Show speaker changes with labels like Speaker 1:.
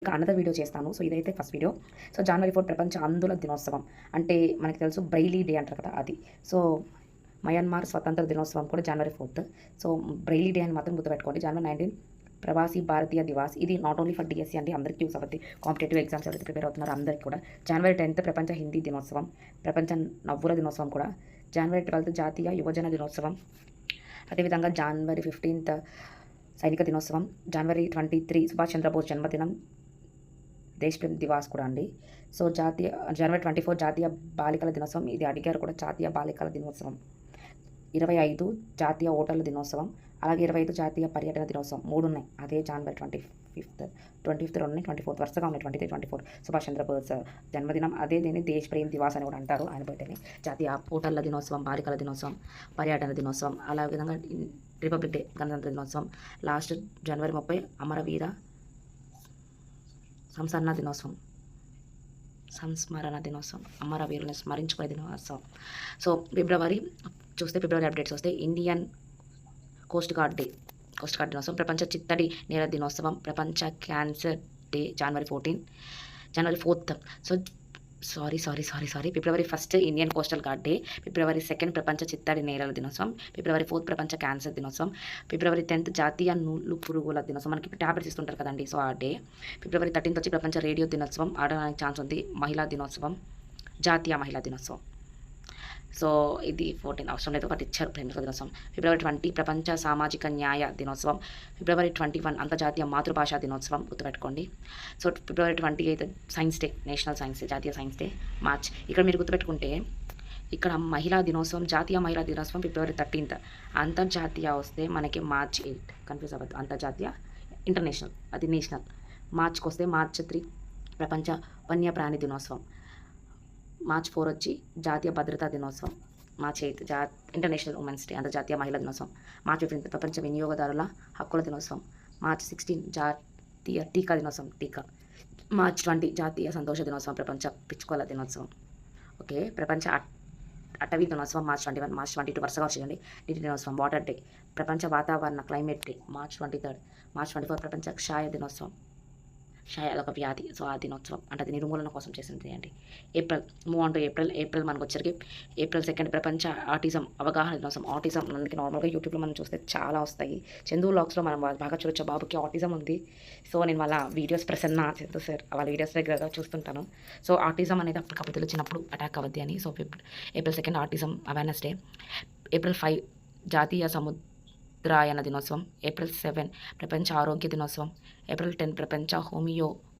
Speaker 1: ఇంకా another video చేస్తాను. So ఇదైతే ఫస్ట్ వీడియో. సో జనవరి 4 ప్రపంచ అంధుల దినోత్సవం. అంటే మనకి తెలుసు బ్రెయిలీ డే అంటారు కదా అది. సో మయన్మార్ స్వతంత్ర దినోత్సవం కూడా జనవరి 4. సో బ్రెయిలీ డే అని మాత్రం గుర్తుపెట్టుకోండి. జనవరి 19 ప్రవాసీ భారతీయ దివాస్. ఇది నాట్ ఓన్లీ ఫర్ డిఎస్సీ అండి, అందరికీ యూస్ అవుతుంది. కాంపిటేటివ్ ఎగ్జామ్స్ ఎవరైతే ప్రిపేర్ అవుతున్నారో అందరికీ కూడా. జనవరి 10 ప్రపంచ హిందీ దినోత్సవం, ప్రపంచ నవ్వుల దినోత్సవం కూడా. జనవరి 12 జాతీయ యువజన దినోత్సవం. అదేవిధంగా జనవరి 15 సైనిక దినోత్సవం. జనవరి 23 సుభాష్ చంద్రబోస్ జన్మదినం, దేశప్రేమ్ దివాస్ కూడా అండి. సో జనవరి 24 జాతీయ బాలికల దినోత్సవం. ఇది అడిగారు కూడా, జాతీయ బాలికల దినోత్సవం. 25 జాతీయ ఓటర్ల దినోత్సవం. అలాగే 25 జాతీయ పర్యటన దినోత్సవం. 3 ఉన్నాయి. అదే జనవరి 25 2 ఉన్నాయి, 24 వరుసగా ఉన్నాయి. 23 24 సుభాష్ చంద్రబోస్ జన్మదినం. అదే దీన్ని దేశప్రేమ్ దివాస్ అని కూడా అంటారు, ఆయన బర్త్డేని. జాతీయ ఓటర్ల దినోత్సవం, బాలికల దినోత్సవం, పర్యటన దినోత్సవం. అలా విధంగా రిపబ్లిక్ డే, గణతంత్ర దినోత్సవం. లాస్ట్ జనవరి 30 అమరవీర సంస్మరణ దినోత్సవం, అమరవీరులను స్మరించుకునే దినోత్సవం. సో ఫిబ్రవరి అప్డేట్స్ వస్తే ఇండియన్ కోస్ట్ గార్డ్ దినోత్సవం, ప్రపంచ చిత్తడి నేల దినోత్సవం, ప్రపంచ క్యాన్సర్ డే జనవరి 4. So February 1 Indian coastal gourd day, ఫిబ్రవరి 2 ప్రపంచ చిత్తడి నేలల దినోత్సవం, ఫిబ్రవరి 4 ప్రపంచ క్యాన్సర్ దినోత్సవం, ఫిబ్రవరి 10 జాతీయ నూలు పురుగుల దినోత్సవం. మనకి ట్యాబ్లెట్స్ ఇస్తుంటారు కదండి, సో ఆ డే. ఫిబ్రవరి 13 వచ్చి ప్రపంచ రేడియో దినోత్సవం, ఆడడానికి ఛాన్స్ ఉంది. మహిళా దినోత్సవం, జాతీయ మహిళా దినోత్సవం. సో ఇది 14 అవసరం లేదు, ఒకటి ఇచ్చారు ప్రేమికుల దినోత్సవం. ఫిబ్రవరి 20 ప్రపంచ సామాజిక న్యాయ దినోత్సవం. ఫిబ్రవరి 21 అంతర్జాతీయ మాతృభాషా దినోత్సవం, గుర్తుపెట్టుకోండి. So February 28 science day, national science day, జాతీయ సైన్స్ డే, మార్చ్. ఇక్కడ మీరు గుర్తుపెట్టుకుంటే ఇక్కడ మహిళా దినోత్సవం, జాతీయ మహిళా దినోత్సవం ఫిబ్రవరి 13. అంతర్జాతీయ వస్తే మనకి మార్చ్ 8, కన్ఫ్యూజ్ అవ్వద్దు. అంతర్జాతీయ, ఇంటర్నేషనల్ అది నేషనల్. మార్చ్కి వస్తే మార్చ్ 3 ప్రపంచ వన్యప్రాణి దినోత్సవం. మార్చ్ 4 వచ్చి జాతీయ భద్రతా దినోత్సవం. మార్చ్ 8 ఇంటర్నేషనల్ ఉమెన్స్ డే, అంతర్జాతీయ మహిళా దినోత్సవం. మార్చ్ 15 ప్రపంచ వినియోగదారుల హక్కుల దినోత్సవం. మార్చ్ 16 జాతీయ టీకా దినోత్సవం, మార్చ్ 20 జాతీయ సంతోష దినోత్సవం, ప్రపంచ పిచ్చుకల దినోత్సవం. ఓకే, ప్రపంచ అటవీ దినోత్సవం మార్చ్ 21. మార్చ్ 22 వరుసగా వచ్చేయండి. నీటి దినోత్సవం, వాటర్ డే, ప్రపంచ వాతావరణ క్లైమేట్ డే, మార్చ్ 23. మార్చ్ 24 ప్రపంచ క్షయ దినోత్సవం. క్షయ ఒక వ్యాధి, సో ఆ దినోత్సవం అంటే అది నిర్మూలన కోసం చేసింది అండి. April move on to April మనకు వచ్చరికి ఏప్రిల్ 2 ప్రపంచ ఆటిజం అవగాహన దినోత్సవం. ఆటిజం మనకి నార్మల్గా యూట్యూబ్లో మనం చూస్తే చాలా వస్తాయి. చందు వ్లాగ్స్లో మనం బాగా చూడొచ్చు. బాబుకి ఆటిజం ఉంది. సో నేను వాళ్ళ వీడియోస్ ప్రసన్న చందు సార్ వాళ్ళ వీడియోస్ రెగ్యులర్గా చూస్తుంటాను. సో ఆటిజం అనేది అప్పటికప్పుడు తెలిసినప్పుడు అటాక్ అవ్వద్ది అని. So April 2 autism awareness day. April 5 జాతీయ సముద్రాయన దినోత్సవం. ఏప్రిల్ 7 ప్రపంచ ఆరోగ్య దినోత్సవం. ఏప్రిల్ 10 ప్రపంచ హోమియో